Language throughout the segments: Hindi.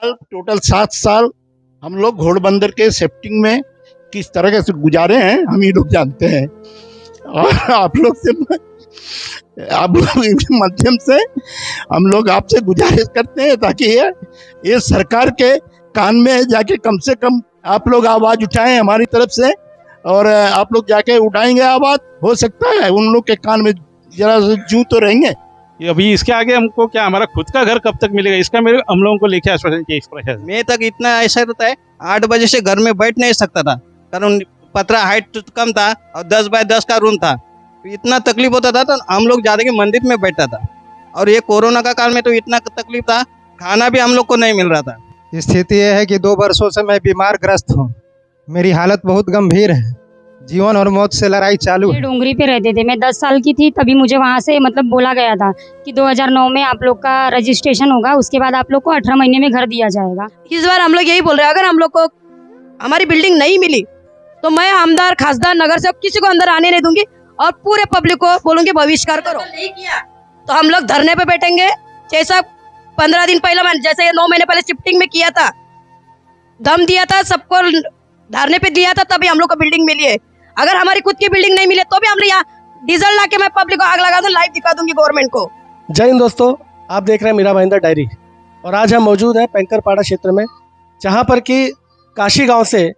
टोटल 7 साल हम लोग घोड़बंदर के शिफ्टिंग में किस तरह से गुजारे हैं हम ही लोग जानते हैं। और आप लोग के माध्यम से हम लोग आपसे गुजारिश करते हैं ताकि ये सरकार के कान में जाके कम से कम आप लोग आवाज उठाएं हमारी तरफ से, और आप लोग जाके उठाएंगे आवाज, हो सकता है उन लोग के कान में जरा जू तो रहेंगे। अभी इसके आगे हमको क्या हमारा खुद का घर कब तक मिलेगा, इसका मेरे हम लोगों को लेके आश्वासन चाहिए इस प्रशासन। मैं तक इतना ऐसा रहता है 8 बजे से घर में बैठ नहीं सकता था, कारण पतरा हाइट कम था और 10 बाय 10 का रूम था, तो इतना तकलीफ होता था। तो हम लोग ज्यादा के मंदिर में बैठता था, और ये कोरोना का काल में तो इतना तकलीफ था, खाना भी हम लोग को नहीं मिल रहा था। स्थिति यह है कि 2 वर्षों से मैं बीमार ग्रस्त हूँ। मेरी हालत बहुत गंभीर है, जीवन और मौत से लड़ाई चालू है। डोंगरी पे रहते थे, मैं 10 साल की थी तभी मुझे वहाँ से मतलब बोला गया था कि 2009 में आप लोग का रजिस्ट्रेशन होगा, उसके बाद आप लोग को 18 महीने में घर दिया जाएगा। इस बार हम लोग यही बोल रहे हैं, अगर हम लोग को हमारी बिल्डिंग नहीं मिली तो मैं आमदार, खासदार, नगर से किसी को अंदर आने नहीं दूंगी और पूरे पब्लिक को बोलूंगी बहिष्कार करो। नहीं किया तो हम लोग धरने पे बैठेंगे। जैसा 15 दिन पहले मैं, जैसे 9 महीने पहले शिफ्टिंग में किया था, दम दिया था, सबको धरने पे दिया था, तभी हम लोग को बिल्डिंग मिली है। अगर हमारी खुद की बिल्डिंग नहीं मिले तो भी हम लोग यहाँ डीजल ला के मैं पब्लिक को आग लगा दूं, लाइव दिखा दूंगी गवर्नमेंट को। जय हिंद दोस्तों, आप देख रहे हैं मीरा भाईंदर डायरी, और आज हम मौजूद हैं पैंकरपाड़ा क्षेत्र में, जहां पर कि काशी गांव से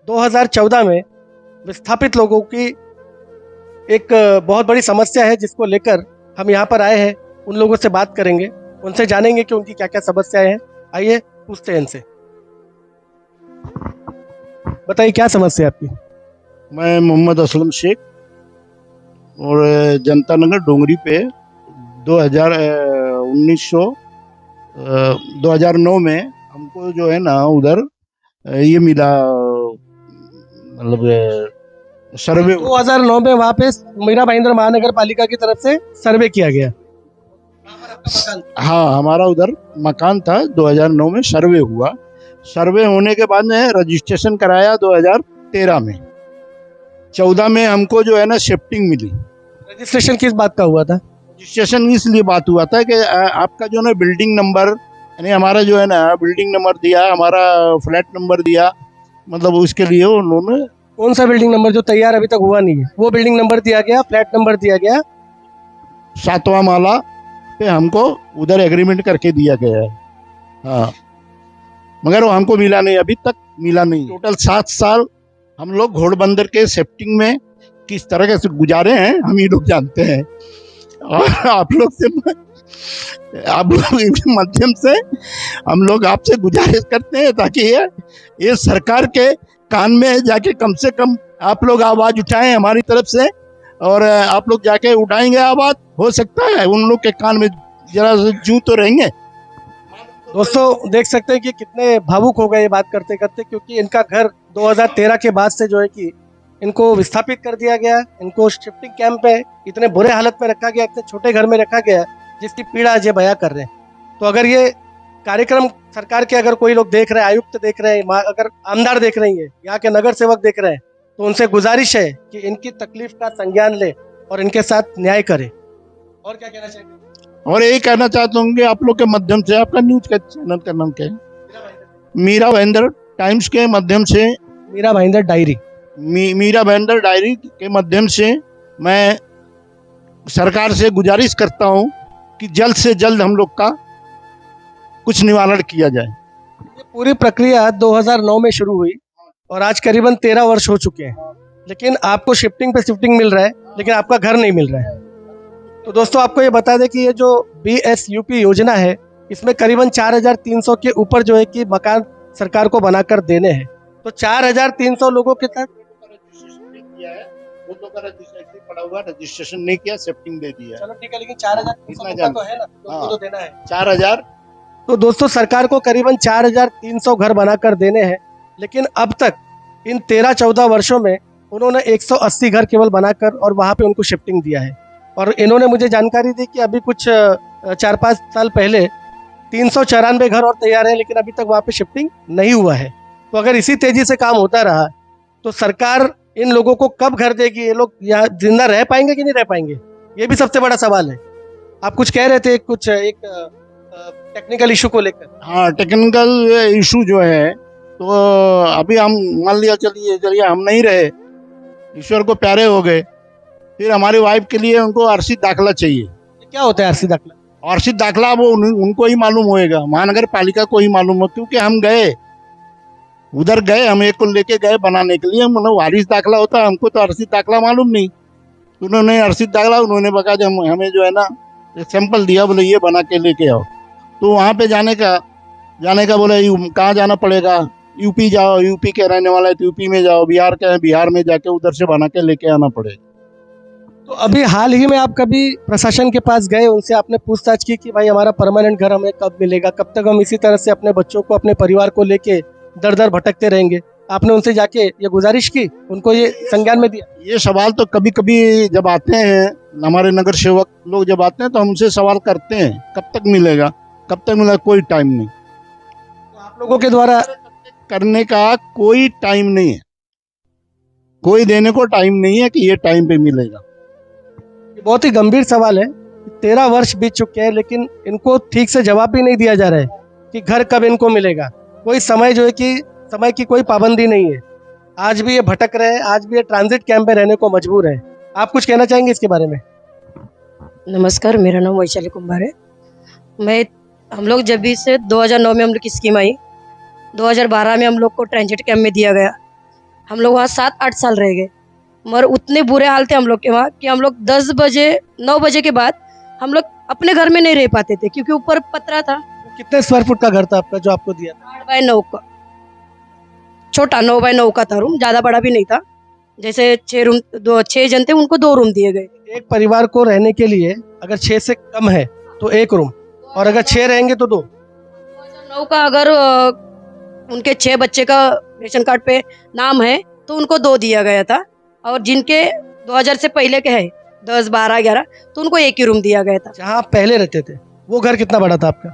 2014 में विस्थापित लोगों की एक बहुत बड़ी समस्या है, जिसको लेकर हम यहाँ पर आए हैं। उन लोगों से बात करेंगे, उनसे जानेंगे कि उनकी क्या क्या समस्याएं हैं। आइए पूछते हैं इनसे। बताइए क्या समस्या है आपकी? मैं मोहम्मद असलम शेख, और जनता नगर डोंगरी पे 2009 में हमको जो है ना उधर ये मिला, मतलब सर्वे 2009 में वहाँ पे मीरा भाईंदर महानगर पालिका की तरफ से सर्वे किया गया। हाँ, हमारा उधर मकान था, 2009 में सर्वे हुआ। सर्वे होने के बाद में रजिस्ट्रेशन कराया 2013 में। 14 में हमको जो है ना शिफ्टिंग मिली। रजिस्ट्रेशन किस बात का हुआ था? रजिस्ट्रेशन इसलिए बात हुआ था कि आपका जो है बिल्डिंग नंबर, यानी हमारा जो है ना बिल्डिंग नंबर दिया, हमारा फ्लैट नंबर दिया, मतलब उसके लिए उन्होंने। कौन सा बिल्डिंग नंबर जो तैयार अभी तक हुआ नहीं है? वो बिल्डिंग नंबर दिया गया, फ्लैट नंबर दिया गया, 7वां माला पे हमको उधर एग्रीमेंट करके दिया गया है। हाँ, मगर वो हमको मिला नहीं, अभी तक मिला नहीं। टोटल 7 साल हम लोग घोड़बंदर के शिफ्टिंग में किस तरह से गुजारे हैं हम ही लोग जानते हैं। और आप लोग के माध्यम से हम लोग आपसे गुजारिश करते हैं ताकि ये सरकार के कान में जाके कम से कम आप लोग आवाज उठाएं हमारी तरफ से, और आप लोग जाके उठाएंगे आवाज, हो सकता है उन लोग के कान में जरा जू तो रहेंगे। दोस्तों देख सकते हैं कि कितने भावुक हो गए ये बात करते करते, क्योंकि इनका घर 2013 के बाद से जो है कि इनको विस्थापित कर दिया गया, इनको शिफ्टिंग कैंप में इतने बुरे हालत में रखा गया, इतने छोटे घर में रखा गया, जिसकी पीड़ा आज ये बयां कर रहे हैं। तो अगर ये कार्यक्रम सरकार के अगर कोई लोग देख रहे हैं, आयुक्त देख रहे हैं, अगर आमदार देख रही है, यहाँ के नगर सेवक देख रहे हैं, तो उनसे गुजारिश है कि इनकी तकलीफ का संज्ञान ले और इनके साथ न्याय करे। और क्या कहना चाहिए? और यही कहना चाहता हूँ कि आप लोग के माध्यम से, आपका न्यूज का चैनल का नाम क्या है? मीरा भाईंदर टाइम्स के माध्यम से, मीरा भाईंदर डायरी, मीरा भाईंदर डायरी के माध्यम से मैं सरकार से गुजारिश करता हूँ कि जल्द से जल्द हम लोग का कुछ निवारण किया जाए। ये पूरी प्रक्रिया 2009 में शुरू हुई और आज करीबन 13 वर्ष हो चुके हैं, लेकिन आपको शिफ्टिंग पे शिफ्टिंग मिल रहा है, लेकिन आपका घर नहीं मिल रहा है। तो दोस्तों आपको ये बता दें कि ये जो BSUP योजना है, इसमें करीबन 4300 के ऊपर जो है कि मकान सरकार को बनाकर देने हैं। तो 4300 लोगों के तक पड़ा हुआ, रजिस्ट्रेशन नहीं किया, शिफ्टिंग दे दिया। चलो ठीक है, लेकिन 4300 तो है ना, तो देना है 4000। तो दोस्तों सरकार को करीबन 4300 घर बनाकर देने हैं, लेकिन अब तक इन 13-14 वर्षों में उन्होंने 180 घर केवल बनाकर और वहाँ पे उनको शिफ्टिंग दिया है। और इन्होंने मुझे जानकारी दी कि अभी कुछ 4-5 साल पहले 394 घर और तैयार हैं, लेकिन अभी तक वहाँ पे शिफ्टिंग नहीं हुआ है। तो अगर इसी तेजी से काम होता रहा तो सरकार इन लोगों को कब घर देगी? ये लोग यहाँ जिंदा रह पाएंगे कि नहीं रह पाएंगे, ये भी सबसे बड़ा सवाल है। आप कुछ कह रहे थे, कुछ एक टेक्निकल इशू को लेकर? हाँ, टेक्निकल इशू जो है, तो अभी हम मान लिया, चलिए हम नहीं रहे, ईश्वर को प्यारे हो गए, फिर हमारी वाइफ के लिए उनको अर्शित दाखला चाहिए। क्या होता है आरसी दाखला? अर्शित दाखला वो उनको ही मालूम होएगा, महानगर पालिका को ही मालूम हो, क्योंकि हम गए उधर, गए हम एक को लेके गए बनाने के लिए, मतलब वारिस दाखला होता है, हमको तो अर्शित दाखला मालूम नहीं। उन्होंने अर्शित दाखला, उन्होंने बता जब हमें जो है ना सैंपल दिया, बोले ये बना के लेके आओ। तो वहाँ पे जाने का बोले कहाँ जाना पड़ेगा, यूपी जाओ, यूपी के रहने वाला है तो यूपी में जाओ, बिहार के हैं बिहार में जाके उधर से बना के लेके आना पड़ेगा। तो अभी हाल ही में आप कभी प्रशासन के पास गए, उनसे आपने पूछताछ की कि भाई हमारा परमानेंट घर हमें कब मिलेगा, कब तक हम इसी तरह से अपने बच्चों को, अपने परिवार को लेके दर दर भटकते रहेंगे? आपने उनसे जाके ये गुजारिश की, उनको ये संज्ञान में दिया? ये सवाल तो कभी कभी जब आते हैं, हमारे नगर सेवक लोग जब आते हैं तो हम उनसे सवाल करते हैं, कब तक मिलेगा, कब तक मिलेगा, कोई टाइम नहीं। तो आप लोगों के द्वारा करने का कोई टाइम नहीं है, कोई देने को टाइम नहीं है कि ये टाइम पे मिलेगा। ये बहुत ही गंभीर सवाल है। 13 वर्ष बीत चुके हैं, लेकिन इनको ठीक से जवाब भी नहीं दिया जा रहा है कि घर कब इनको मिलेगा। कोई समय जो है कि समय की कोई पाबंदी नहीं है। आज भी ये भटक रहे हैं, आज भी ये ट्रांजिट कैंप में रहने को मजबूर है। आप कुछ कहना चाहेंगे इसके बारे में? नमस्कार, मेरा नाम वैशाली कुमार है। हम लोग जब भी से 2009 में हम लोग की स्कीम आई, 2012 में हम लोग को ट्रांजिट कैंप में दिया गया। हम लोग वहाँ 7-8 साल रह गए, मगर उतने बुरे हाल थे हम लोग के वहाँ कि हम लोग 10 बजे 9 बजे के बाद हम लोग अपने घर में नहीं रह पाते थे, क्योंकि ऊपर पतरा था। कितने स्क्वायर फुट का घर था आपका जो आपको दिया था? 8x9 का, छोटा 9x9 का था रूम, ज़्यादा बड़ा भी नहीं था। जैसे 6 रूम, 6 जन थे, उनको 2 रूम दिए गए। एक परिवार को रहने के लिए अगर 6 से कम है तो 1 रूम, और अगर 6 रहेंगे तो 2। 2009 का अगर उनके 6 बच्चे का रेशन कार्ड पे नाम है तो उनको 2 दिया गया था, और जिनके 2000 से पहले के है 10, 12, 11, तो उनको 1 ही रूम दिया गया था। जहाँ आप पहले रहते थे वो घर कितना बड़ा था आपका?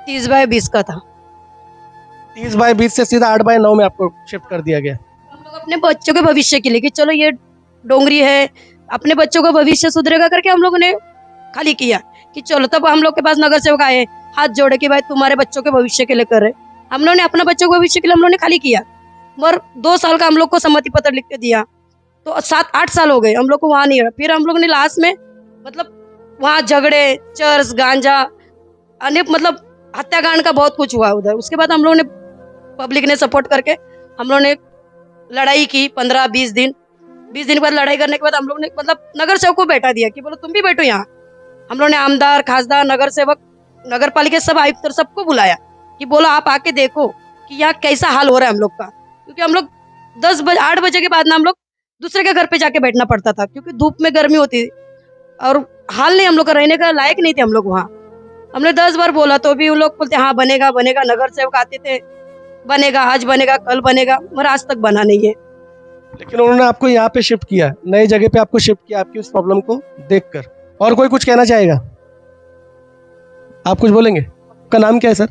30x20 का था। 30x20 से सीधा 8x9 में आपको शिफ्ट कर दिया गया। हम लोग अपने बच्चों के भविष्य के लिए कि चलो ये डोंगरी है, अपने बच्चों का भविष्य सुधरेगा करके हम लोगों ने खाली किया कि चलो। तब हम लोग के पास नगर सेवक आए, हाथ जोड़े कि भाई तुम्हारे बच्चों के भविष्य के लिए कर रहे। हम लोग ने अपना बच्चों के भविष्य के लिए हम लोग ने खाली किया, मगर 2 साल का हम लोग को सम्मति पत्र लिख के दिया, तो 7-8 साल हो गए हम लोग को वहाँ नहीं रहा। फिर हम लोग ने लास्ट में मतलब वहाँ झगड़े, चर्च, गांजा, अनेक मतलब हत्याकांड का बहुत कुछ हुआ उधर। उसके बाद हम लोग ने, पब्लिक ने सपोर्ट करके हम लोग ने लड़ाई की 15-20 दिन। 20 दिन के बाद लड़ाई करने के बाद हम लोग ने मतलब नगर सेवक को बैठा दिया कि बोलो तुम भी बैठो यहाँ। हम लोग ने आमदार, खासदार, नगर सेवक, नगर पालिका सब आयुक्त सबको बुलाया कि बोलो आप आके देखो कि यहाँ कैसा हाल हो रहा है हम लोग का। क्योंकि हम लोग 8 बजे के बाद ना हम लोग दूसरे के घर पे जाके बैठना पड़ता था, क्योंकि धूप में गर्मी होती थी और हाल नहीं, हम लोग का रहने का लायक नहीं थे हम लोग वहाँ। हमने 10 बार बोला तो भी उन लोग बोलते हाँ बनेगा बनेगा। नगर सेवक आते थे, बनेगा, आज बनेगा, कल बनेगा, मगर आज तक बना नहीं है। लेकिन उन्होंने आपको यहाँ पे शिफ्ट किया, नई जगह पे आपको शिफ्ट किया आपकी उस प्रॉब्लम को देखकर। और कोई कुछ कहना चाहेगा? आप कुछ बोलेंगे? आपका नाम क्या है सर?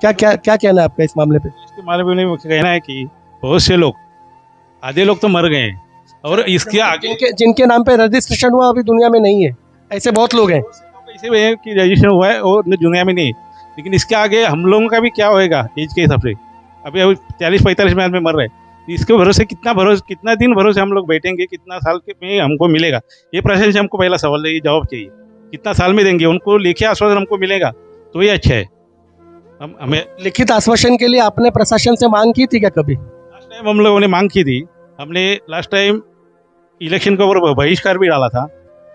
क्या क्या क्या कहना है आपका इस मामले पे? इसके बारे में मुझे कहना है कि बहुत से लोग, आधे लोग तो मर गए हैं, और इसके आगे जिनके नाम पे रजिस्ट्रेशन हुआ अभी दुनिया में नहीं है, ऐसे बहुत लोग हैं। ऐसे भी है कि रजिस्ट्रेशन हुआ है और दुनिया में नहीं, लेकिन इसके आगे हम लोगों का भी क्या होएगा एज के हिसाब से। अभी 40-45 में आदमी मर रहे हैं, इसके भरोसे कितना दिन भरोसे हम लोग बैठेंगे, कितना साल के में हमको मिलेगा? ये प्रश्न से हमको पहला सवाल है, ये जवाब चाहिए। कितना साल में देंगे? उनको लेखी आश्वासन हमको मिलेगा तो ये अच्छा है। हमें लिखित आश्वासन के लिए आपने प्रशासन से मांग की थी क्या कभी? लास्ट टाइम हम लोगों ने मांग की थी। हमने लास्ट टाइम इलेक्शन के ऊपर बहिष्कार भी डाला था।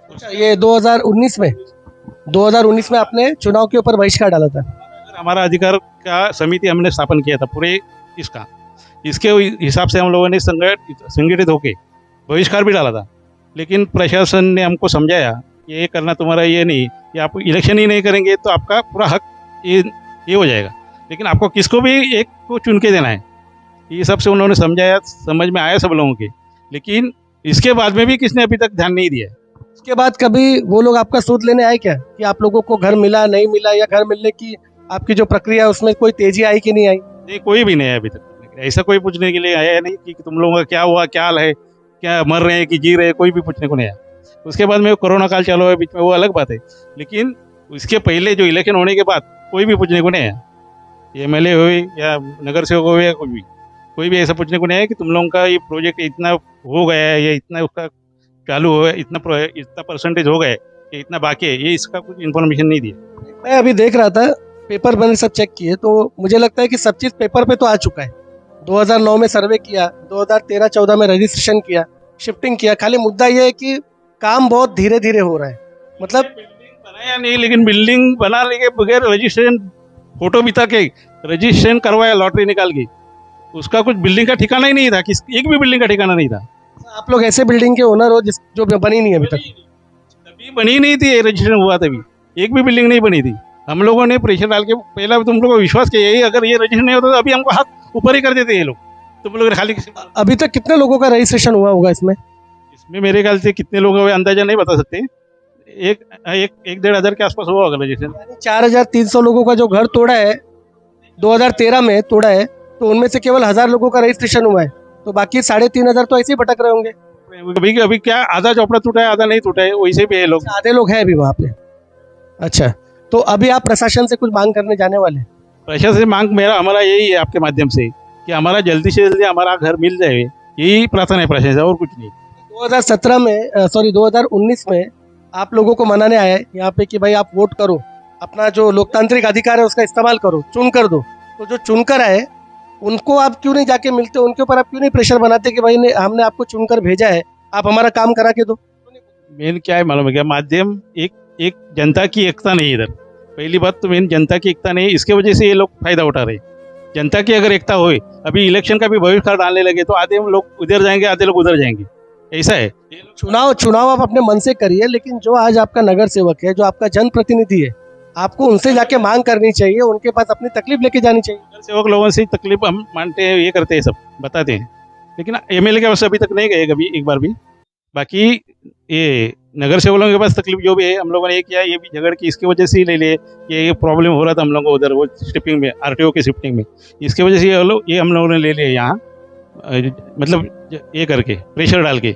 अच्छा, ये 2019 में आपने चुनाव के ऊपर बहिष्कार डाला था। हमारा अधिकार का समिति हमने स्थापन किया था पूरे इसके हिसाब से हम लोगों ने संगठित होके बहिष्कार भी डाला था, लेकिन प्रशासन ने हमको समझाया कि ये करना तुम्हारा ये नहीं, कि आप इलेक्शन ही नहीं करेंगे तो आपका पूरा हक ये हो जाएगा, लेकिन आपको किसको भी एक को चुन के देना है। ये सब से उन्होंने समझाया, समझ में आया सब लोगों के, लेकिन इसके बाद में भी किसने अभी तक ध्यान नहीं दिया। उसके बाद कभी वो लोग आपका सूद लेने आए क्या कि आप लोगों को घर मिला नहीं मिला, या घर मिलने की आपकी जो प्रक्रिया है उसमें कोई तेजी आई कि नहीं आई? नहीं, कोई भी नहीं है अभी तक। ऐसा कोई पूछने के लिए आया नहीं कि तुम लोगों का क्या हुआ, क्या हाल है, क्या मर रहे हैं कि जी रहे हैं, कोई भी पूछने को नहीं आया। उसके बाद में कोरोना काल चालू है बीच में, वो अलग बात है, लेकिन उसके पहले जो इलेक्शन होने के बाद कोई भी पूछने को नहीं आया, एमएलए हो या नगर सेवक हो या कोई भी ऐसा पूछने को नहीं आया कि तुम लोगों का ये प्रोजेक्ट इतना हो गया है या इतना उसका चालू हो इतना परसेंटेज हो गया है कि इतना बाकी है, ये इसका कुछ इन्फॉर्मेशन नहीं दिया। मैं अभी देख रहा था, पेपर मैंने सब चेक किए, तो मुझे लगता है कि सब चीज़ पेपर पे तो आ चुका है। 2009 में सर्वे किया, 2013-14 में रजिस्ट्रेशन किया, शिफ्टिंग किया, खाली मुद्दा ये है कि काम बहुत धीरे धीरे हो रहा है। मतलब बिल्डिंग बनाया नहीं, लेकिन बिल्डिंग बनाने के बगैर रजिस्ट्रेशन फोटो बिता के रजिस्ट्रेशन करवाया लॉटरी निकाल के, उसका कुछ बिल्डिंग का ठिकाना ही नहीं था, एक भी बिल्डिंग का ठिकाना नहीं था। आप लोग ऐसे बिल्डिंग के ओनर हो जो बनी नहीं है अभी तक। तभी बनी नहीं थी, रजिस्ट्रेशन हुआ तभी एक भी बिल्डिंग नहीं बनी थी। हम लोगों ने प्रेशर डाल के पहला तुम लोगों को विश्वास किया, यही अगर ये रजिस्ट्रेशन नहीं होता तो अभी हमको हाथ ऊपर ही कर देते ये लोग। तुम लोग खाली अभी तक कितने लोगों का रजिस्ट्रेशन हुआ होगा इसमें? इसमें मेरे ख्याल से कितने लोग हुए अंदाजा नहीं बता सकते, एक 1,500 के आसपास हुआ होगा रजिस्ट्रेशन। 4,300 लोगों का जो घर तोड़ा है 2013 में तोड़ा है, तो उनमें से केवल 1,000 लोगों का रजिस्ट्रेशन हुआ है, तो बाकी 3,500 तो ऐसे ही भटक रहे होंगे। अभी क्या आधा चौपड़ा टूटा है, आधा नहीं टूटा है, वैसे भी है लोग, आधे लोग हैं अभी वहाँ पे। अच्छा, तो अभी आप प्रशासन से कुछ मांग करने जाने वाले? प्रशासन से मांग हमारा यही है आपके माध्यम से कि हमारा जल्दी से जल्दी हमारा घर मिल जाए, यही प्रार्थना है प्रशासन से, और कुछ नहीं। 2019 में आप लोगों को मनाने आए यहाँ पे कि भाई आप वोट करो, अपना जो लोकतांत्रिक अधिकार है उसका इस्तेमाल करो, चुन कर दो। तो जो चुनकर आए उनको आप क्यों नहीं जाके मिलते, उनके ऊपर आप क्यों नहीं प्रेशर बनाते कि भाई हमने आपको चुनकर भेजा है, आप हमारा काम करा के दो? मेन क्या है मालूम है क्या, माध्यम एक जनता की एकता नहीं, इधर पहली बात तो मेन जनता की एकता नहीं, इसके वजह से ये लोग फायदा उठा रहे। जनता की अगर एकता होए, अभी इलेक्शन का भी बहिष्कार डालने लगे तो आधे लोग उधर जाएंगे, आधे लोग उधर जाएंगे, ऐसा है। चुनाव आप अपने मन से करिए, लेकिन जो आज आपका नगर सेवक है, जो आपका जनप्रतिनिधि है, आपको उनसे जाके मांग करनी चाहिए, उनके पास अपनी तकलीफ लेके जानी चाहिए। नगर सेवक लोगों से तकलीफ हम मानते हैं, ये करते हैं, सब बताते हैं, लेकिन एमएलए के पास अभी तक नहीं गए कभी एक बार भी। बाकी ये नगर सेवकों के पास तकलीफ जो भी है, हम लोगों ने ये किया, ये भी झगड़ की इसकी वजह से ही ले लिए कि ये प्रॉब्लम हो रहा था हम लोगों को उधर वो शिफ्टिंग में, आरटीओ की शिफ्टिंग में, इसकी वजह से ये हम लोगों ने ले लिए यहाँ, मतलब ये करके प्रेशर डाल के।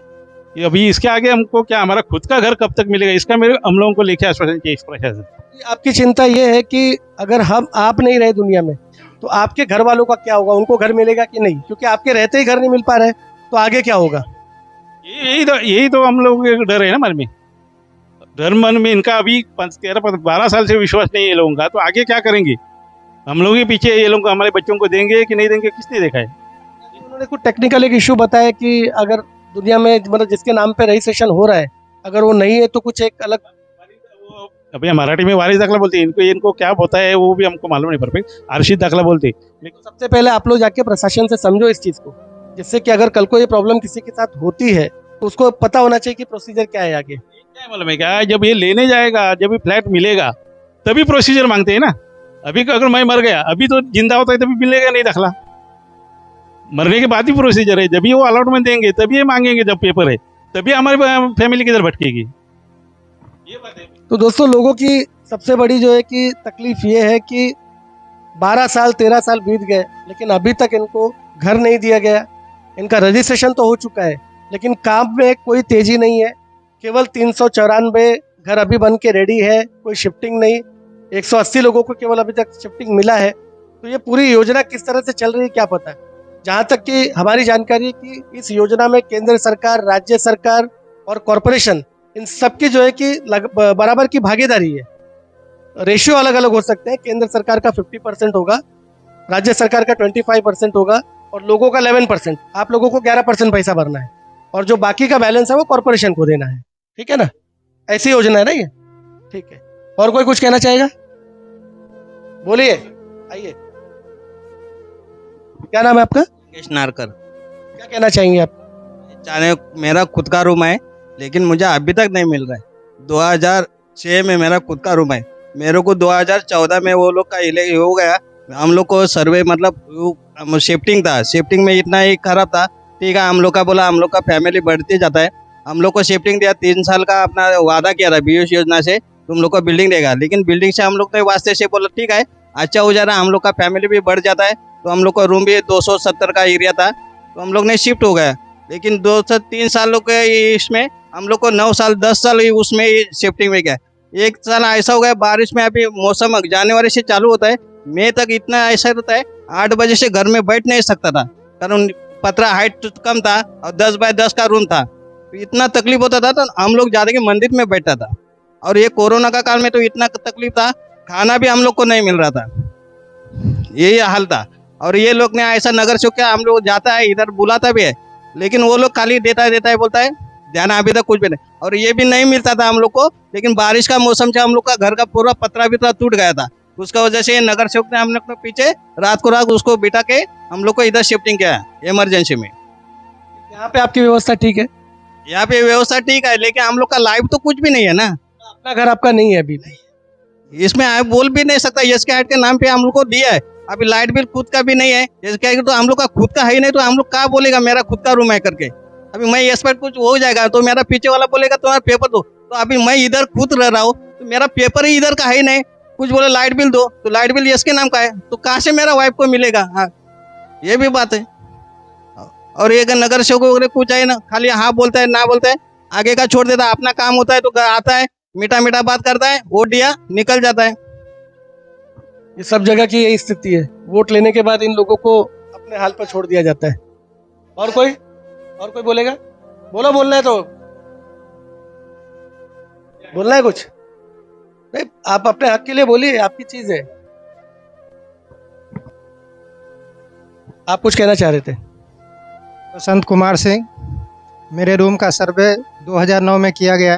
ये अभी इसके आगे हमको क्या, हमारा खुद का घर कब तक मिलेगा, इसका हम लोगों को लेके आश्वासन चाहिए प्रशासन। आपकी चिंता ये है कि अगर आप नहीं रहे दुनिया में तो आपके घर वालों का क्या होगा, उनको घर मिलेगा कि नहीं? क्योंकि आपके रहते ही घर नहीं मिल पा रहे तो आगे क्या होगा? यही तो हम लोगों के डर है ना मन में, डर मन में इनका अभी 12 साल से विश्वास नहीं है लोगों का, तो आगे क्या करेंगे? हम लोग के पीछे ये लोग हमारे बच्चों को देंगे कि नहीं देंगे, किसने देखा है? उन्होंने कुछ टेक्निकल एक इशू बताया कि अगर दुनिया में मतलब जिसके नाम पे रजिस्ट्रेशन हो रहा है, अगर वो नहीं है तो कुछ एक अलग, अभी मराठी में वारिस दाखला बोलते हैं, इनको क्या होता है वो भी हमको मालूम नहीं परफेक्ट, आरक्षित दाखला बोलते हैं। लेकिन सबसे पहले आप लोग जाके प्रशासन से समझो इस चीज़ को, जिससे कि अगर कल को ये प्रॉब्लम किसी के साथ होती है तो उसको पता होना चाहिए कि प्रोसीजर क्या है आगे। क्या मालूम है क्या, जब ये लेने जाएगा, जब ये फ्लैट मिलेगा तभी प्रोसीजर मांगते हैं ना। अभी अगर मैं मर गया, अभी तो जिंदा होता है तभी मिलेगा नहीं दाखला, मरने के बाद ही प्रोसीजर है, जब ये वो अलॉटमेंट देंगे तभी ये मांगेंगे, जब पेपर है तभी हमारी फैमिली किधर भटकेगी, ये बात है। तो दोस्तों, लोगों की सबसे बड़ी जो है कि तकलीफ ये है कि 12 साल 13 साल बीत गए, लेकिन अभी तक इनको घर नहीं दिया गया। इनका रजिस्ट्रेशन तो हो चुका है, लेकिन काम में कोई तेजी नहीं है। केवल 394 घर अभी बन के रेडी है, कोई शिफ्टिंग नहीं। 180 लोगों को केवल अभी तक शिफ्टिंग मिला है। तो ये पूरी योजना किस तरह से चल रही है क्या पता है। जहाँ तक कि हमारी जानकारी है कि इस योजना में केंद्र सरकार, राज्य सरकार और कॉरपोरेशन, इन सब की जो है कि बराबर की भागीदारी है। रेशियो अलग अलग हो सकते हैं, केंद्र सरकार का 50% होगा, राज्य सरकार का 25% होगा और लोगों का 11%। आप लोगों को 11% पैसा भरना है और जो बाकी का बैलेंस है वो कॉरपोरेशन को देना है। ठीक है ना, ऐसी योजना है ना ये। ठीक है, और कोई कुछ कहना चाहेगा? बोलिए, आइए। क्या नाम है आपका? मुकेश नारकर। क्या कहना चाहेंगे आप? चाहे मेरा खुद का रूम है, लेकिन मुझे अभी तक नहीं मिल रहा है। 2006 में मेरा खुद का रूम है, मेरे को 2014 में वो लोग का हो गया। हम लोग को सर्वे मतलब शिफ्टिंग था, शिफ्टिंग में इतना ही खराब था। ठीक है, हम लोग का बोला, हम लोग का फैमिली बढ़ते जाता है, हम लोग को शिफ्टिंग दिया। 3 साल का अपना वादा किया था बीयूष योजना से, तुम लोग को बिल्डिंग देगा, लेकिन बिल्डिंग से हम लोग ने वास्ते से बोला ठीक है अच्छा हो जा रहा है, हम लोग का फैमिली भी बढ़ जाता है, तो हम लोग का रूम भी 270 का एरिया था, तो हम लोग ने शिफ्ट हो गया। लेकिन 2 से 3 सालों के इसमें हम लोग को 9 साल 10 साल उसमें शिफ्टिंग में गया। एक साल ऐसा हो गया बारिश में, अभी मौसम जनवरी से चालू होता है, मई तक इतना ऐसा रहता है, 8 बजे से घर में बैठ नहीं सकता था, कारण पतरा हाइट कम था और 10 बाय 10 का रूम था। तो इतना तकलीफ होता था, तो हम लोग ज़्यादा के मंदिर में बैठता था। और ये कोरोना का काल में तो इतना तकलीफ था, खाना भी हम लोग को नहीं मिल रहा था, यही हाल था। और ये लोग ने ऐसा नगर सेवक क्या हम लोग जाता है, इधर बुलाता भी है, लेकिन वो लोग खाली देता है बोलता है, ध्यान अभी तक कुछ भी नहीं। और ये भी नहीं मिलता था हम लोग को, लेकिन बारिश का मौसम से हम लोग का घर का पूरा पतरा बितरा टूट गया था। उसका वजह से नगर सेवक ने हम लोग को पीछे रात उसको बिठा के हम लोग को इधर शिफ्टिंग किया है इमरजेंसी में। यहाँ पे आपकी व्यवस्था ठीक है? यहाँ पे व्यवस्था ठीक है, लेकिन हम लोग का लाइफ तो कुछ भी नहीं है ना। अपना घर आपका नहीं है अभी? इसमें आप बोल भी नहीं सकता, एसके हाइट के नाम पे हम लोग को दिया है, अभी लाइट बिल खुद का भी नहीं है। एसके हाइट तो हम लोग का खुद का है ही नहीं, तो हम लोग क्या बोलेगा मेरा खुद का रूम है करके। अभी मैं इस पर कुछ हो जाएगा तो मेरा पीछे वाला बोलेगा तुम्हारा पेपर दो, तो अभी मैं इधर खुद रह रहा हूँ, तो मेरा पेपर ही इधर का है ही नहीं। कुछ बोले लाइट बिल दो, तो लाइट बिल इसके नाम का है, तो कहाँ से मेरा वाइफ को मिलेगा? हाँ, ये भी बात है। और ये नगर सेवक वगैरह कुछ है ना, खाली हाँ बोलता है ना बोलता है, आगे का छोड़ देता है, अपना काम होता है तो आता है, मीठा मीठा बात करता है, वोट दिया निकल जाता है। ये सब जगह की यही स्थिति है, वोट लेने के बाद इन लोगों को अपने हाल पर छोड़ दिया जाता है। और कोई बोलेगा? बोलो, बोलना है तो बोलना है कुछ नहीं, आप अपने हक के लिए बोलिए, आपकी चीज है। आप कुछ कहना चाह रहे थे? बसंत कुमार सिंह, मेरे रूम का सर्वे 2009 में किया गया।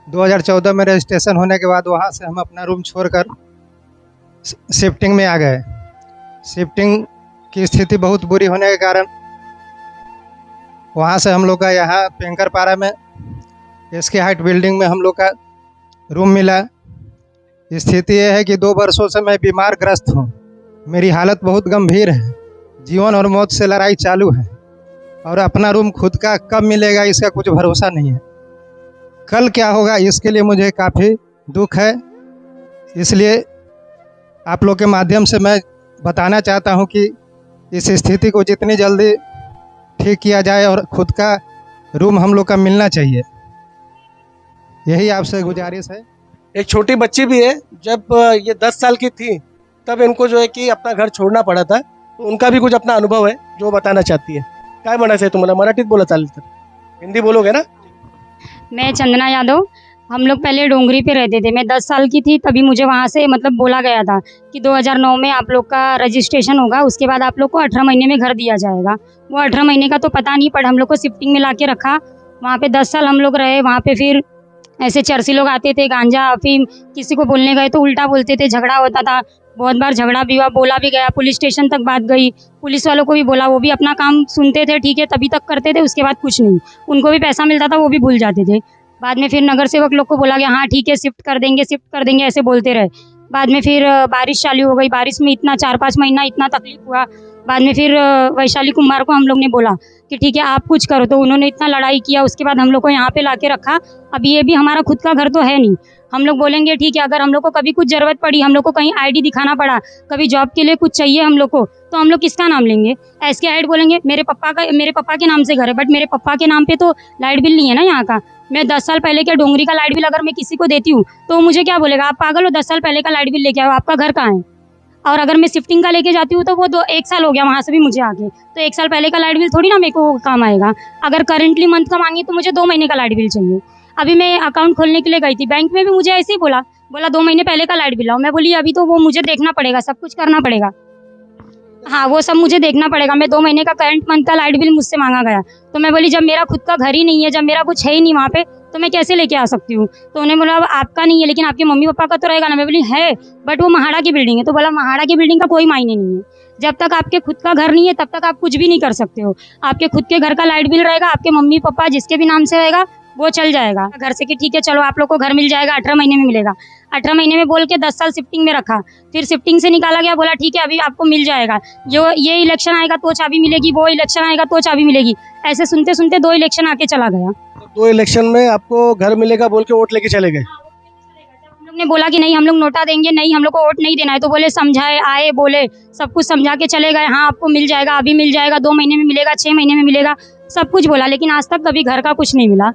2014 में रजिस्ट्रेशन होने के बाद वहाँ से हम अपना रूम छोड़कर शिफ्टिंग में आ गए। शिफ्टिंग की स्थिति बहुत बुरी होने के कारण वहाँ से हम लोग का यहाँ पेंकरपारा में एसके हाइट बिल्डिंग में हम लोग का रूम मिला। स्थिति यह है कि 2 वर्षों से मैं बीमार ग्रस्त हूँ। मेरी हालत बहुत गंभीर है, जीवन और मौत से लड़ाई चालू है, और अपना रूम खुद का कब मिलेगा इसका कुछ भरोसा नहीं है। कल क्या होगा इसके लिए मुझे काफ़ी दुख है। इसलिए आप लोग के माध्यम से मैं बताना चाहता हूं कि इस स्थिति को जितनी जल्दी ठीक किया जाए और खुद का रूम हम लोग का मिलना चाहिए, यही आपसे गुजारिश है। एक छोटी बच्ची भी है, जब ये 10 साल की थी तब इनको जो है कि अपना घर छोड़ना पड़ा था, तो उनका भी कुछ अपना अनुभव है जो बताना चाहती है। काय म्हणायचं आहे तुम्हाला? मराठीत बोला चालेल तर, हिंदी बोलोगे ना? मैं चंदना यादव, हम लोग पहले डोंगरी पे रहते थे। मैं 10 साल की थी तभी मुझे वहाँ से मतलब बोला गया था कि 2009 में आप लोग का रजिस्ट्रेशन होगा, उसके बाद आप लोग को 18 महीने में घर दिया जाएगा। वो 18 महीने का तो पता नहीं, पर हम लोग को शिफ्टिंग में ला के रखा। वहाँ पे 10 साल हम लोग रहे। वहाँ पे फिर ऐसे चरसी लोग आते थे, गांजा अफीम, किसी को बोलने गए तो उल्टा बोलते थे, झगड़ा होता था। बहुत बार झगड़ा भी हुआ, बोला भी गया, पुलिस स्टेशन तक बात गई, पुलिस वालों को भी बोला, वो भी अपना काम सुनते थे, ठीक है तभी तक करते थे, उसके बाद कुछ नहीं। उनको भी पैसा मिलता था, वो भी भूल जाते थे। बाद में फिर नगर सेवक लोग को बोला गया हाँ ठीक है शिफ्ट कर देंगे, ऐसे बोलते रहे। बाद में फिर बारिश चालू हो गई, बारिश में इतना 4-5 महीना इतना तकलीफ हुआ। बाद में फिर वैशाली कुमार को हम लोग ने बोला कि ठीक है आप कुछ करो, तो उन्होंने इतना लड़ाई किया, उसके बाद हम लोग को यहाँ पे ला के रखा। अभी ये भी हमारा खुद का घर तो है नहीं। हम लोग बोलेंगे ठीक है, अगर हम लोग को कभी कुछ ज़रूरत पड़ी, हम लोग को कहीं आईडी दिखाना पड़ा, कभी जॉब के लिए कुछ चाहिए हम लोग को, तो हम लोग किसका नाम लेंगे? एसके हाइट बोलेंगे, मेरे पप्पा के नाम से घर है, बट मेरे पप्पा के नाम पे तो लाइट बिल नहीं है ना यहाँ का। मैं 10 साल पहले के डोंगरी का लाइट बिल अगर मैं किसी को देती हूँ तो वो मुझे क्या बोलेगा, आप पागल हो, 10 साल पहले का लाइट बिल लेके आओ, आपका घर कहाँ है? और अगर मैं शिफ्टिंग का लेके जाती हूँ तो वो 1 साल हो गया वहाँ से भी मुझे आके, तो 1 साल पहले का लाइट बिल थोड़ी ना मेरे को काम आएगा। अगर करेंटली मंथ का मांगी तो मुझे 2 महीने का लाइट बिल चाहिए। अभी मैं अकाउंट खोलने के लिए गई थी, बैंक में भी मुझे ऐसे ही बोला 2 महीने पहले का लाइट बिल आओ। मैं बोली अभी तो वो मुझे देखना पड़ेगा, सब कुछ करना पड़ेगा। हाँ वो सब मुझे देखना पड़ेगा। मैं 2 महीने का करंट मंथ का लाइट बिल मुझसे मांगा गया, तो मैं बोली जब मेरा खुद का घर ही नहीं है, जब मेरा कुछ है ही नहीं वहाँ पे, तो मैं कैसे लेके आ सकती हूँ? तो उन्हें बोला आपका नहीं है लेकिन आपके मम्मी पापा का तो रहेगा ना। मैं बोली है, बट वो महाड़ा की बिल्डिंग है। तो बोला महाड़ा की बिल्डिंग का कोई मायने नहीं है, जब तक आपके खुद का घर नहीं है तब तक आप कुछ भी नहीं कर सकते हो। आपके खुद के घर का लाइट बिल रहेगा, आपके मम्मी पापा जिसके भी नाम से रहेगा वो चल जाएगा घर से कि ठीक है चलो आप लोग को घर मिल जाएगा, 18 महीने में मिलेगा। 18 महीने में बोल के 10 साल शिफ्टिंग में रखा, फिर शिफ्टिंग से निकाला गया, बोला ठीक है अभी आपको मिल जाएगा, जो ये इलेक्शन आएगा तो चाबी मिलेगी, वो इलेक्शन आएगा तो चाबी मिलेगी। ऐसे सुनते सुनते 2 इलेक्शन आके चला गया। 2 इलेक्शन में आपको घर मिलेगा बोल के वोट लेके चले गए? हम लोग ने बोला कि नहीं हम लोग नोटा देंगे, नहीं हम लोग को वोट नहीं देना है, तो बोले समझाए, आए, बोले, सब कुछ समझा के चले गए। हाँ आपको मिल जाएगा, अभी मिल जाएगा, 2 महीने में मिलेगा, 6 महीने में मिलेगा, सब कुछ बोला, लेकिन आज तक कभी घर का कुछ नहीं मिला।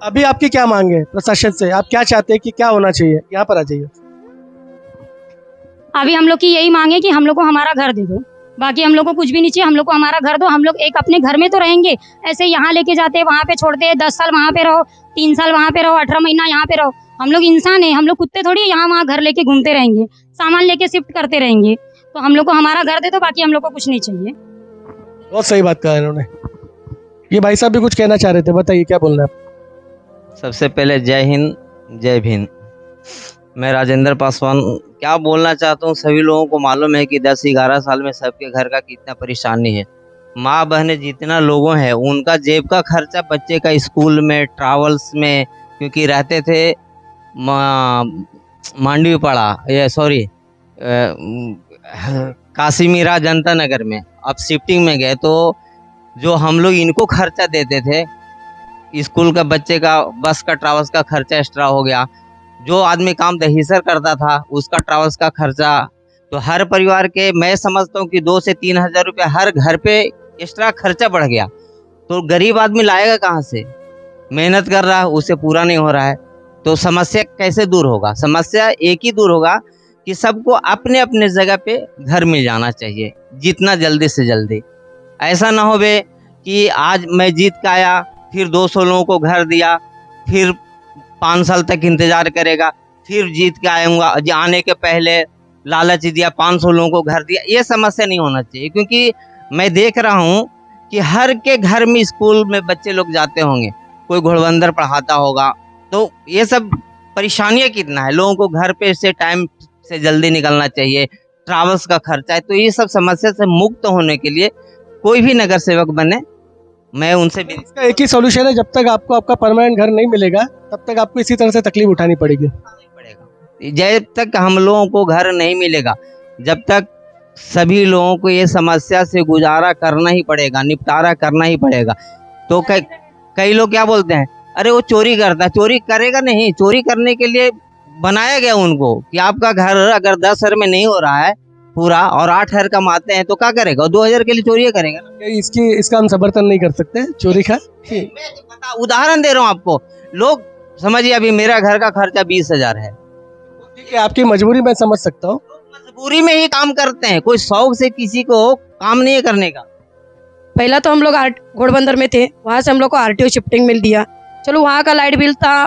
अभी आपकी क्या मांग है प्रशासन से? आप क्या चाहते हैं कि क्या होना चाहिए? यहाँ पर आ जाइए। अभी हम लोग की यही मांग है कि हम लोग को हमारा घर दे दो, बाकी हम लोग को कुछ भी नहीं चाहिए, हम लोग को हमारा घर दो। हम लोग एक अपने घर में तो रहेंगे, ऐसे यहाँ लेके जाते हैं वहाँ पे छोड़ते हैं, 10 साल वहाँ पे रहो, 3 साल वहाँ पे रहो, 18 महीना यहाँ पे रहो। हम लोग इंसान है, हम लोग कुत्ते थोड़ी यहाँ वहाँ घर लेके घूमते रहेंगे, सामान लेके शिफ्ट करते रहेंगे। तो हम लोग को हमारा घर दे दो, बाकी हम लोग को कुछ नहीं चाहिए। बहुत सही बात कहा इन्होंने। ये भाई साहब भी कुछ कहना चाह रहे थे, बताइए क्या बोलना है आप? सबसे पहले जय हिंद जय भीम। मैं राजेंद्र पासवान क्या बोलना चाहता हूँ, सभी लोगों को मालूम है कि 10-11 साल में सबके घर का कितना परेशानी है। माँ बहनें जितना लोगों हैं उनका जेब का खर्चा, बच्चे का स्कूल में, ट्रैवल्स में, क्योंकि रहते थे मांडवी पड़ा, ये सॉरी काशीमीरा जनता नगर में, अब शिफ्टिंग में गए तो जो हम लोग इनको खर्चा देते थे, स्कूल का बच्चे का बस का ट्रैवल्स का खर्चा एक्स्ट्रा हो गया। जो आदमी काम दहीसर करता था उसका ट्रैवल्स का खर्चा, तो हर परिवार के मैं समझता हूँ कि 2 से 3 हज़ार रुपये हर घर पे एक्स्ट्रा खर्चा बढ़ गया। तो गरीब आदमी लाएगा कहाँ से? मेहनत कर रहा है, उसे पूरा नहीं हो रहा है, तो समस्या कैसे दूर होगा? समस्या एक ही दूर होगा कि सबको अपने अपने जगह पे घर मिल जाना चाहिए जितना जल्दी से जल्दी। ऐसा ना हो बे कि आज मैं जीत के आया, फिर 200 लोगों को घर दिया, फिर 5 साल तक इंतजार करेगा, फिर जीत के आऊँगा, आने के पहले लालच दिया, 500 लोगों को घर दिया। ये समस्या नहीं होना चाहिए, क्योंकि मैं देख रहा हूँ कि हर के घर में स्कूल में बच्चे लोग जाते होंगे, कोई घोड़बंदर पढ़ाता होगा, तो ये सब परेशानियाँ कितना है। लोगों को घर पे से टाइम से जल्दी निकलना चाहिए, ट्रैवल्स का खर्चा है। तो ये सब समस्या से मुक्त होने के लिए कोई भी नगर सेवक बने, मैं उनसे भी इसका एक ही सॉल्यूशन है, जब तक आपको आपका परमानेंट घर नहीं मिलेगा तब तक आपको इसी तरह से तकलीफ उठानी पड़ेगी। जब तक हम लोगों को घर नहीं मिलेगा, जब तक सभी लोगों को ये समस्या से गुजारा करना ही पड़ेगा, निपटारा करना ही पड़ेगा। तो कई लोग क्या बोलते हैं, अरे वो चोरी करता है, चोरी करेगा नहीं, चोरी करने के लिए बनाया गया उनको कि आपका घर अगर 10 हज़ार में नहीं हो रहा है पूरा और 8 हज़ार कमाते हैं तो क्या करेगा? 2 हज़ार के लिए चोरी करेगा ना। इसका हम समर्थन नहीं कर सकते चोरी का। मैं उदाहरण दे रहा हूँ आपको, लोग समझिए अभी मेरा घर का खर्चा 20 हज़ार है। ठीक है, आपकी मजबूरी मैं समझ सकता हूँ, मजबूरी में ही काम करते हैं, कोई शौक से किसी को काम नहीं है करने का। पहला तो हम लोग घोड़बंदर में थे, वहाँ से हम लोग को आरटीओ शिफ्टिंग मिल दिया, चलो वहाँ का लाइट बिल था,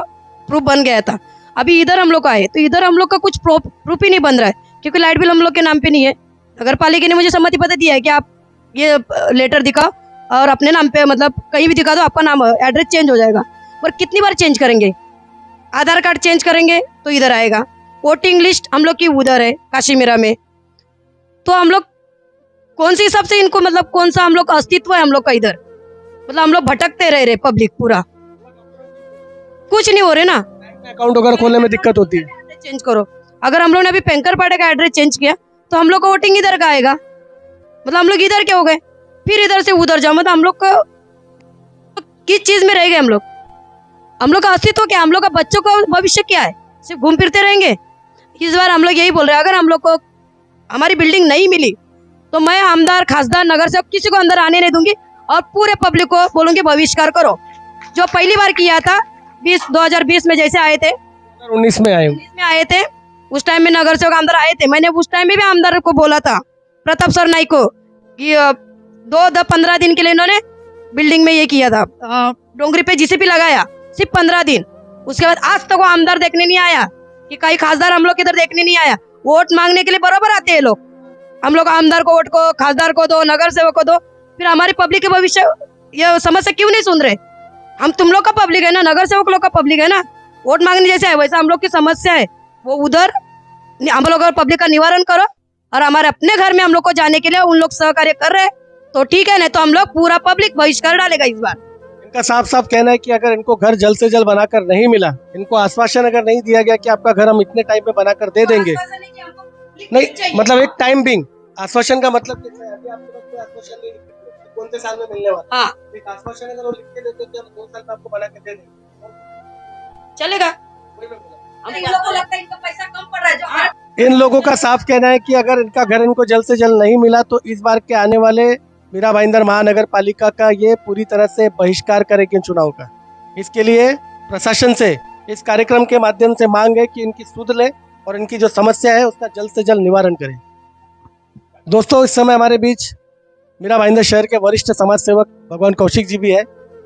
प्रूफ बन गया था। अभी इधर हम लोग आए तो इधर हम लोग का कुछ प्रूफ ही नहीं बन रहा है, क्योंकि लाइट बिल हम लोग के नाम पे नहीं है। नगर पालिका ने मुझे सम्मति पत्र दिया है कि आप ये लेटर दिखाओ और अपने नाम पे, मतलब कहीं भी दिखा दो, आपका नाम एड्रेस चेंज हो जाएगा। पर कितनी बार चेंज करेंगे? आधार कार्ड चेंज करेंगे तो इधर आएगा, वोटिंग लिस्ट हम लोग की उधर है काशीमीरा में। तो हम लोग कौन सी हिसाब से इनको, मतलब कौन सा हम लोग का अस्तित्व है हम लोग का इधर? मतलब हम लोग भटकते रह रहे, पब्लिक पूरा कुछ नहीं हो रहे ना। अकाउंट वगैरह खोलने में दिक्कत होती है। चेंज करो, अगर हम लोग ने अभी पेंकरपाड़ा का एड्रेस चेंज किया तो हम लोग का वोटिंग इधर का आएगा, मतलब हम लोग इधर के हो गए, फिर इधर से उधर जाओ, मतलब हम लोग को किस चीज में रह गए? हम लोग का अस्तित्व क्या? हम लोग का बच्चों का भविष्य क्या है? सिर्फ घूम फिरते रहेंगे। इस बार हम लोग यही बोल रहे हैं, अगर हम लोग को हमारी बिल्डिंग नहीं मिली तो मैं आमदार, खासदार, नगर सेवक किसी को अंदर आने नहीं दूंगी और पूरे पब्लिक को बोलूंगी बहिष्कार करो। जो पहली बार किया था 2020 में जैसे आए थे, 19 में आए थे, उस टाइम में नगर सेवक आमदार आए थे। मैंने उस टाइम में भी आमदार को बोला था, प्रताप सर नाइक को, कि 15 दिन के लिए इन्होंने बिल्डिंग में ये किया था, डोंगरी पे जीसीपी लगाया, सिर्फ 15 दिन। उसके बाद आज तक वो आमदार देखने नहीं आया, कि कई खासदार हम लोग इधर देखने नहीं आया। वोट मांगने के लिए बराबर आते हैं लोग, हम लोग आमदार को वोट को, खासदार को दो, नगर सेवक को दो, फिर हमारी पब्लिक के भविष्य ये समस्या क्यों नहीं सुन रहे? हम तुम लोग का पब्लिक है ना, नगर सेवक लोग का पब्लिक है ना। वोट मांगने जैसे है वैसा हम लोग की समस्या है, वो उधर हम लोग पब्लिक का निवारण करो, और हमारे अपने घर में हम लोग को जाने के लिए उन लोग सहकार्य कर रहे हैं तो ठीक है, नहीं तो हम लोग पूरा पब्लिक बहिष्कार डालेगा इस बार। इनका साफ साफ कहना है कि अगर इनको घर जल्द से जल्द बनाकर नहीं मिला, इनको आश्वासन अगर नहीं दिया गया कि आपका घर हम इतने टाइम पे बनाकर दे देंगे, नहीं मतलब एक टाइम बिंग आश्वासन का मतलब क्या है? अभी आपके पास कोई आश्वासन नहीं लिखे, कौन से साल में मिलने वाला? हाँ, एक आश्वासन अगर वो लिख के देते कि हम 2 साल में आपको बना के दे देंगे, चलेगा। वही मैं बोला। हम लोग को लगता है इनका पैसा कम पड़ रहा है जो इन लोगों का साफ कहना है कि अगर इनका घर इनको जल्द से जल्द नहीं मिला तो इस बार के आने वाले मीरा भाईंदर महानगर पालिका का ये पूरी तरह से बहिष्कार करेंगे चुनाव का। इसके लिए प्रशासन से इस कार्यक्रम के माध्यम से मांग है कि इनकी सुध ले और इनकी जो समस्या है उसका जल्द से जल्द निवारण करें। दोस्तों, इस समय हमारे बीच मीरा भाईंदर शहर के वरिष्ठ समाज सेवक भगवान कौशिक जी भी है,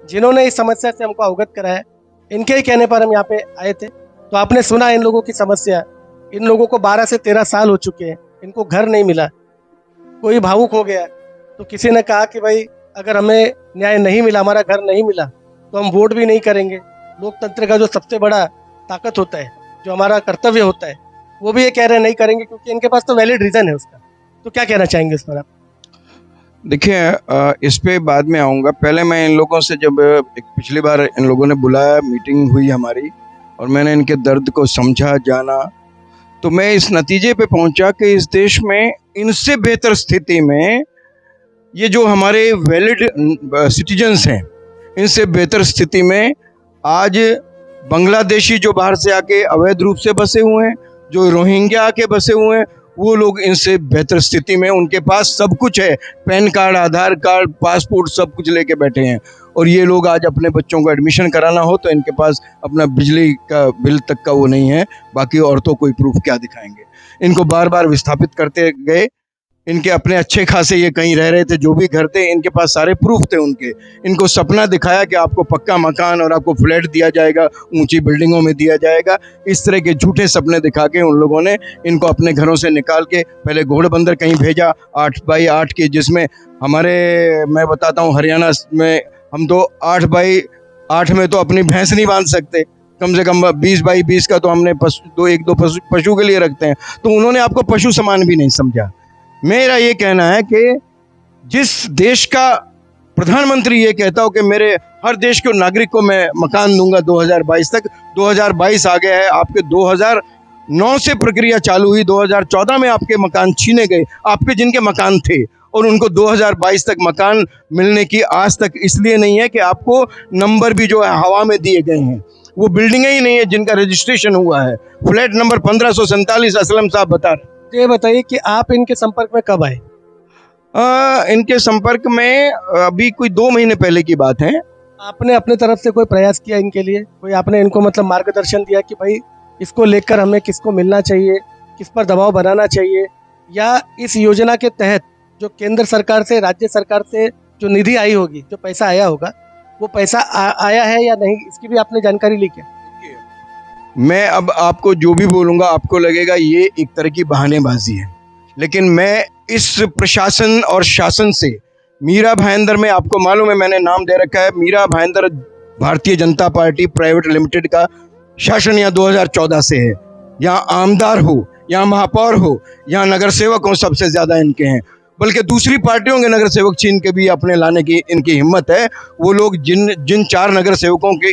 जिन्होंने इस समस्या से हमको अवगत कराया। इनके ही कहने पर हम यहाँ पे आए थे। तो आपने सुना इन लोगों की समस्या। इन लोगों को 12 से 13 साल हो चुके हैं, इनको घर नहीं मिला, कोई भावुक हो गया। तो किसी ने कहा कि भाई अगर हमें न्याय नहीं मिला, हमारा घर नहीं मिला, तो हम वोट भी नहीं करेंगे। लोकतंत्र का जो सबसे बड़ा ताकत होता है, जो हमारा कर्तव्य होता है, वो भी ये कह रहे हैं नहीं करेंगे, क्योंकि इनके पास तो वैलिड रीज़न है उसका। तो क्या कहना चाहेंगे इस पर आप? देखिए, इस पे बाद में आऊँगा। पहले मैं इन लोगों से जब एक पिछली बार इन लोगों ने बुलाया, मीटिंग हुई हमारी, और मैंने इनके दर्द को समझा, जाना, तो मैं इस नतीजे पे पहुंचा कि इस देश में इनसे बेहतर स्थिति में ये जो हमारे वैलिड सिटीजन्स हैं, इनसे बेहतर स्थिति में आज बांग्लादेशी जो बाहर से आके अवैध रूप से बसे हुए हैं, जो रोहिंग्या आके बसे हुए हैं, वो लोग इनसे बेहतर स्थिति में, उनके पास सब कुछ है, पैन कार्ड, आधार कार्ड, पासपोर्ट, सब कुछ लेके बैठे हैं। और ये लोग आज अपने बच्चों को एडमिशन कराना हो तो इनके पास अपना बिजली का बिल तक का वो नहीं है, बाकी और तो कोई प्रूफ क्या दिखाएंगे। इनको बार बार विस्थापित करते गए। इनके अपने अच्छे खासे ये कहीं रह रहे थे, जो भी घर थे, इनके पास सारे प्रूफ थे उनके। इनको सपना दिखाया कि आपको पक्का मकान और आपको फ्लैट दिया जाएगा, ऊंची बिल्डिंगों में दिया जाएगा। इस तरह के झूठे सपने दिखा के उन लोगों ने इनको अपने घरों से निकाल के पहले घोड़बंदर कहीं भेजा 8x8 की, जिसमें हमारे, मैं बताता हूँ, हरियाणा में हम तो 8x8 में तो अपनी भैंस नहीं बांध सकते, कम से कम 20x20 का तो हमने एक दो पशु के लिए रखते हैं। तो उन्होंने आपको पशु समान भी नहीं समझा। मेरा ये कहना है कि जिस देश का प्रधानमंत्री ये कहता हो कि मेरे हर देश के नागरिक को मैं मकान दूंगा 2022 तक, 2022 आ गया है, आपके 2009 से प्रक्रिया चालू हुई, 2014 में आपके मकान छीने गए, आपके जिनके मकान थे, और उनको 2022 तक मकान मिलने की आज तक इसलिए नहीं है कि आपको नंबर भी जो है हवा में दिए गए हैं, वो बिल्डिंगें ही नहीं है जिनका रजिस्ट्रेशन हुआ है। फ्लैट नंबर 1547 असलम साहब बता रहे। ये बताइए कि आप इनके संपर्क में कब आए? इनके संपर्क में अभी कोई 2 महीने पहले की बात है। आपने अपने तरफ से कोई प्रयास किया इनके लिए? कोई आपने इनको मतलब मार्गदर्शन दिया कि भाई इसको लेकर हमें किसको मिलना चाहिए, किस पर दबाव बनाना चाहिए, या इस योजना के तहत जो केंद्र सरकार से, राज्य सरकार से जो निधि आई होगी, जो पैसा आया होगा, वो पैसा आया है या नहीं, इसकी भी आपने जानकारी ली क्या? मैं अब आपको जो भी बोलूँगा आपको लगेगा ये एक तरह की बहानेबाजी है, लेकिन मैं इस प्रशासन और शासन से, मीरा भाईंदर में, आपको मालूम है मैंने नाम दे रखा है Meera Bhayandar Bharatiya Janata party private limited का शासन यहाँ 2014 से है। यहाँ आमदार हो, यहाँ महापौर हो, यहाँ नगर सेवक हो, सबसे ज़्यादा इनके हैं। बल्कि दूसरी पार्टियों के नगर सेवक छीन के भी अपने लाने की इनकी हिम्मत है। वो लोग जिन 4 नगर सेवकों के,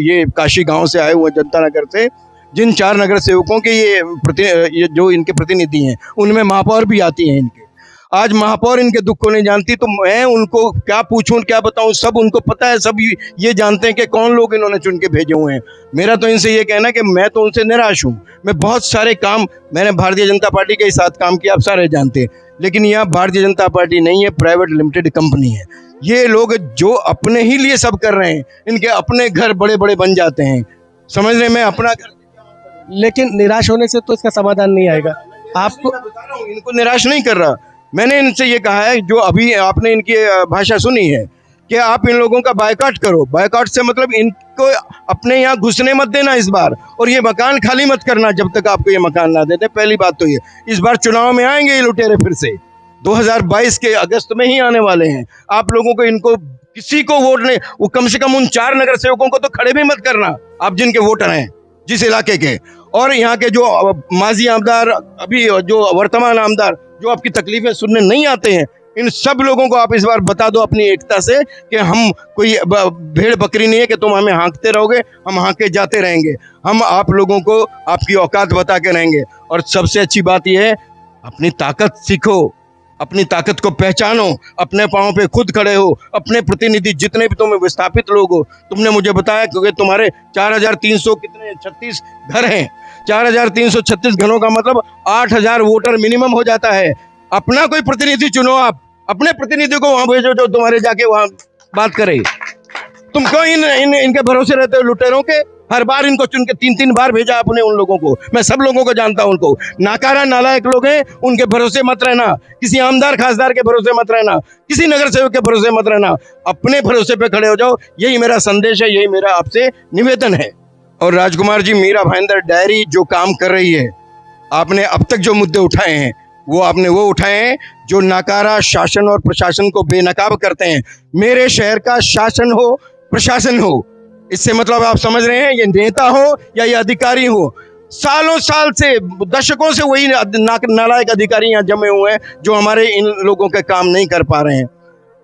ये काशी गांव से आए हुए जनता नगर से, जिन 4 नगर सेवकों के ये जो इनके प्रतिनिधि हैं, उनमें महापौर भी आती हैं इनके। आज महापौर इनके दुख को नहीं जानती, तो मैं उनको क्या पूछूं, क्या बताऊं, सब उनको पता है, सब ये जानते हैं कि कौन लोग इन्होंने चुन के भेजे हुए हैं। मेरा तो इनसे ये कहना है कि मैं तो उनसे निराश हूं। मैं बहुत सारे काम, मैंने भारतीय जनता पार्टी के साथ काम किया, आप सारे जानते हैं, लेकिन यहाँ भारतीय जनता पार्टी नहीं है, प्राइवेट लिमिटेड कंपनी है। ये लोग जो अपने ही लिए सब कर रहे हैं, इनके अपने घर बड़े बड़े बन जाते हैं, समझ रहे, मैं अपना घर, लेकिन निराश होने से तो इसका समाधान नहीं आएगा। आपको बता रहा हूँ, इनको निराश नहीं कर रहा। मैंने इनसे ये कहा है, जो अभी आपने इनकी भाषा सुनी है, कि आप इन लोगों का बायकॉट करो। बायकॉट से मतलब इनको अपने यहाँ घुसने मत देना इस बार, और ये मकान खाली मत करना जब तक आपको ये मकान ना देते। पहली बात तो ये, इस बार चुनाव में आएंगे ये लुटेरे फिर से, 2022 के अगस्त में ही आने वाले हैं। आप लोगों को, इनको किसी को वोट नहीं, वो कम से कम उन 4 नगर सेवकों को तो खड़े भी मत करना, आप जिनके वोटर हैं जिस इलाके के, और यहाँ के जो माजी आमदार, अभी जो वर्तमान आमदार, जो आपकी तकलीफें सुनने नहीं आते हैं, इन सब लोगों को आप इस बार बता दो अपनी एकता से कि हम कोई भेड़ बकरी नहीं है कि तुम हमें हाँकते रहोगे, हम हाँके जाते रहेंगे। हम आप लोगों को आपकी औकात बता के रहेंगे। और सबसे अच्छी बात यह है, अपनी ताकत सीखो, अपनी ताकत को पहचानो, अपने पाँव पे खुद खड़े हो। अपने प्रतिनिधि जितने भी तुम्हें विस्थापित लोग हो, तुमने मुझे बताया क्योंकि तुम्हारे 4336 घर हैं, 4336 घरों का मतलब 8000 वोटर मिनिमम हो जाता है। अपना कोई प्रतिनिधि चुनो, आप अपने प्रतिनिधि को वहां भेजो जो तुम्हारे जाके वहां बात करे। तुम क्यों इनके भरोसे रहते हो लुटेरों के? हर बार इनको चुन के 3-3 बार भेजा आपने उन लोगों को। मैं सब लोगों को जानता हूं उनको। नाकारा नालायक लोग हैं, उनके भरोसे मत रहना। किसी आमदार खासदार के भरोसे मत रहना, किसी नगर सेवक के भरोसे मत रहना। अपने भरोसे पे खड़े हो जाओ। यही मेरा संदेश है, यही मेरा आपसे निवेदन है। और राजकुमार जी, मीरा भाईंदर डायरी जो काम कर रही है, आपने अब तक जो मुद्दे उठाए हैं वो आपने वो उठाए हैं जो नाकारा शासन और प्रशासन को बेनकाब करते हैं। मेरे शहर का शासन हो प्रशासन हो, इससे मतलब आप समझ रहे हैं, ये नेता हो या ये अधिकारी हो, सालों साल से दशकों से वही नालायक अधिकारी यहाँ जमे हुए हैं जो हमारे इन लोगों के काम नहीं कर पा रहे हैं।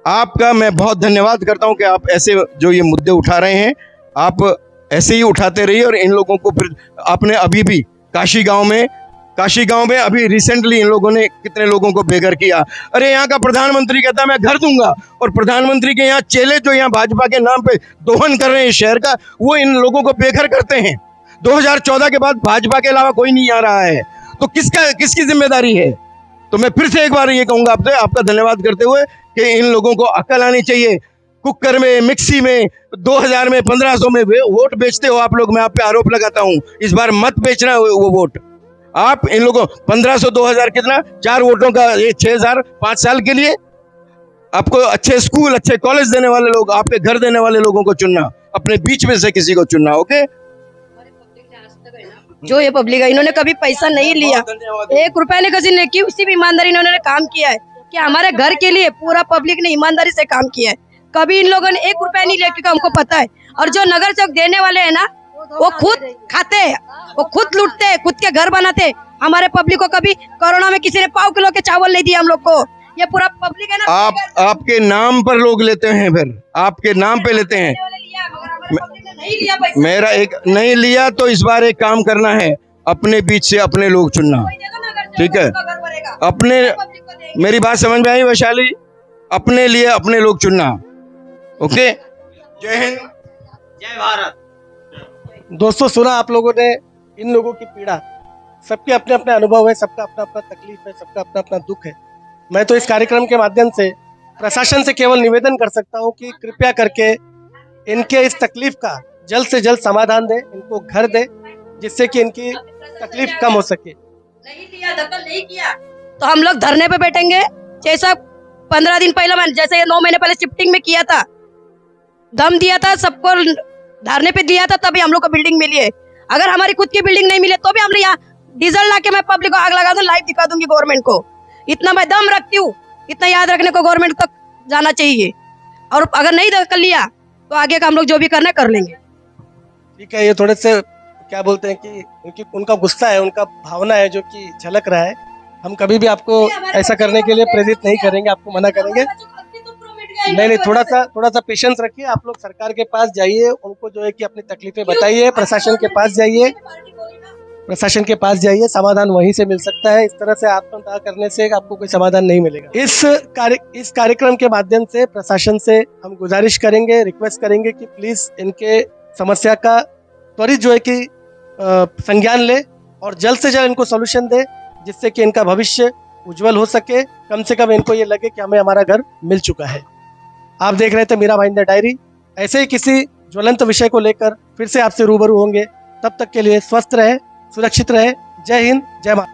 आपका मैं बहुत धन्यवाद करता हूँ कि आप ऐसे जो ये मुद्दे उठा रहे हैं, आप ऐसे ही उठाते रहिए। और इन लोगों को फिर आपने अभी भी काशी गांव में अभी रिसेंटली इन लोगों ने कितने लोगों को बेघर किया। अरे यहाँ का प्रधानमंत्री कहता है मैं घर दूंगा, और प्रधानमंत्री के यहाँ चेले जो यहाँ भाजपा के नाम पे दोहन कर रहे हैं शहर का, वो इन लोगों को बेघर करते हैं। 2014 के बाद भाजपा के अलावा कोई नहीं आ रहा है, तो किसकी जिम्मेदारी है? तो मैं फिर से एक बार ये कहूंगा आपसे, आपका धन्यवाद करते हुए, कि इन लोगों को अकल आनी चाहिए। कुकर में, मिक्सी में 2000 में 1500 में वोट बेचते हो आप लोग। मैं आप पे आरोप लगाता हूं, इस बार मत बेचना वो वोट। आप इन लोगों 1500 2000 कितना, 4 वोटों का ये 6000 5 साल के लिए। आपको अच्छे स्कूल, अच्छे कॉलेज देने वाले लोग, आपके घर देने वाले लोगों को चुनना, अपने बीच में से किसी को चुनना। ओके, जो ये पब्लिक है, इन्होंने कभी पैसा नहीं लिया, 1 रुपया ने किसी ने की, उसी भी ईमानदारी इन्होंने काम किया है कि हमारे घर के लिए पूरा पब्लिक ने ईमानदारी से काम किया है। कभी इन लोगों ने 1 रुपया नहीं लिया, क्योंकि हमको पता है। और जो नगर सेवक देने वाले हैं ना, वो खुद खाते हैं, वो खुद लूटते हैं, खुद के घर बनाते। हमारे पब्लिक को कभी कोरोना में किसी ने 1 किलो के चावल नहीं दिया हम लोग को। ये पूरा पब्लिक है ना, आपके नाम पर लोग लेते हैं, फिर आपके नाम पे लेते हैं। मेरा एक नहीं लिया, तो इस बार एक काम करना है, अपने बीच से अपने लोग चुनना, ठीक है? अपने, मेरी बात समझ में आई वैशाली? अपने लिए अपने लोग चुनना। ओके, जय हिंद, जय भारत। दोस्तों, सुना आप लोगों ने इन लोगों की पीड़ा। सबके अपने अपने अनुभव है, सबका अपना अपना तकलीफ है, सबका अपना अपना दुख है। मैं तो इस कार्यक्रम के माध्यम से प्रशासन से केवल निवेदन कर सकता हूं कि कृपया करके इनके इस तकलीफ का जल्द से जल्द समाधान दे, इनको घर दे, जिससे कि इनकी तकलीफ कम हो सके। नहीं लिया, दखल नहीं किया तो हम लोग धरने पे बैठेंगे। जैसा 15 दिन पहले, मैंने जैसे 9 महीने पहले शिफ्टिंग में किया था, दम दिया था, सबको धरने पे दिया था, तभी हम लोग को बिल्डिंग मिली है। अगर हमारी खुद की बिल्डिंग नहीं मिले तो भी हम लोग यहाँ डीजल ला के मैं पब्लिक को आग लगा दूं, लाइव दिखा दूंगी गवर्नमेंट को। इतना मैं दम रखती हूँ, इतना याद रखने को गवर्नमेंट तक जाना चाहिए। और अगर नहीं कर लिया तो आगे का हम लोग जो भी करना है कर लेंगे। ठीक है, ये थोड़े से क्या बोलते हैं कि उनका गुस्सा है, उनका भावना है जो कि झलक रहा है। हम कभी भी आपको ऐसा करने के लिए प्रेरित नहीं करेंगे, आपको मना करेंगे नहीं। थोड़ा सा पेशेंस रखिए। आप लोग सरकार के पास जाइए, उनको जो है कि अपनी तकलीफें बताइए, प्रशासन के पास जाइए, समाधान वहीं से मिल सकता है। इस तरह से आत्मदाह करने से आपको कोई समाधान नहीं मिलेगा। इस कार्यक्रम के माध्यम से प्रशासन से हम गुजारिश करेंगे, रिक्वेस्ट करेंगे कि प्लीज इनके समस्या का त्वरित जो है कि संज्ञान ले और जल्द से जल्द इनको सॉल्यूशन दे, जिससे कि इनका भविष्य उज्जवल हो सके। कम से कम इनको ये लगे कि हमें हमारा घर मिल चुका है। आप देख रहे थे मीरा भाईंदर डायरी। ऐसे ही किसी ज्वलंत विषय को लेकर फिर से आपसे रूबरू होंगे। तब तक के लिए स्वस्थ रहे, सुरक्षित रहे। जय हिंद, जय भारत।